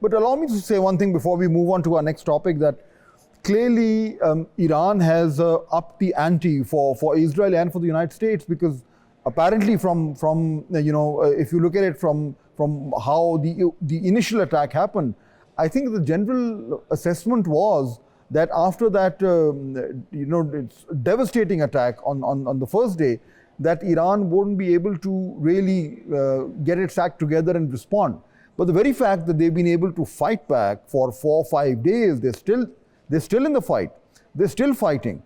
But allow me to say one thing before we move on to our next topic, that clearly Iran has upped the ante for Israel and for the United States, because apparently from if you look at it from how the initial attack happened, I think the general assessment was that after that it's devastating attack on the first day, that Iran wouldn't be able to really get its act together and respond. But the very fact that they've been able to fight back for 4 or 5 days, they're still in the fight. They're still fighting.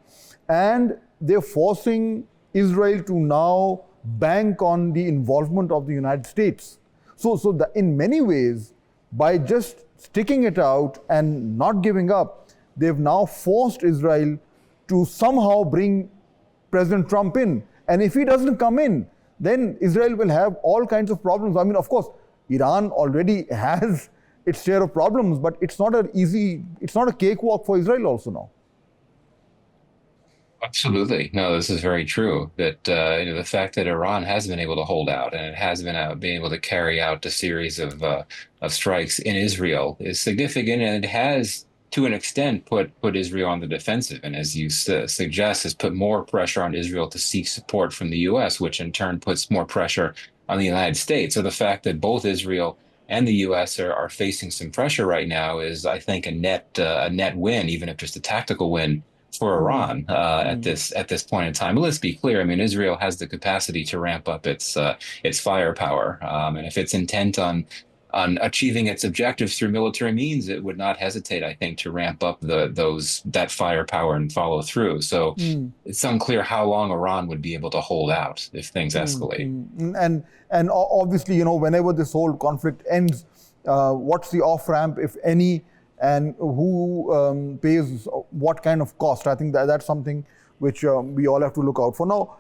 And they're forcing Israel to now bank on the involvement of the United States. So that in many ways, by just sticking it out and not giving up, they've now forced Israel to somehow bring President Trump in. And if he doesn't come in, then Israel will have all kinds of problems. I mean, of course, Iran already has its share of problems, but it's not a cakewalk for Israel also now. Absolutely. No, this is very true. That the fact that Iran has been able to hold out and it has been able to carry out a series of strikes in Israel is significant, and it has, to an extent, put Israel on the defensive, and as you suggest, has put more pressure on Israel to seek support from the U.S., which in turn puts more pressure on the United States. So the fact that both Israel and the U.S. are facing some pressure right now is, I think, a net win, even if just a tactical win for Iran at this point in time. But let's be clear. I mean, Israel has the capacity to ramp up its firepower, and if it's intent on achieving its objectives through military means, it would not hesitate, I think, to ramp up that firepower and follow through. So it's unclear how long Iran would be able to hold out if things escalate. And obviously, whenever this whole conflict ends, what's the off ramp, if any, and who pays what kind of cost? I think that's something which we all have to look out for. Now,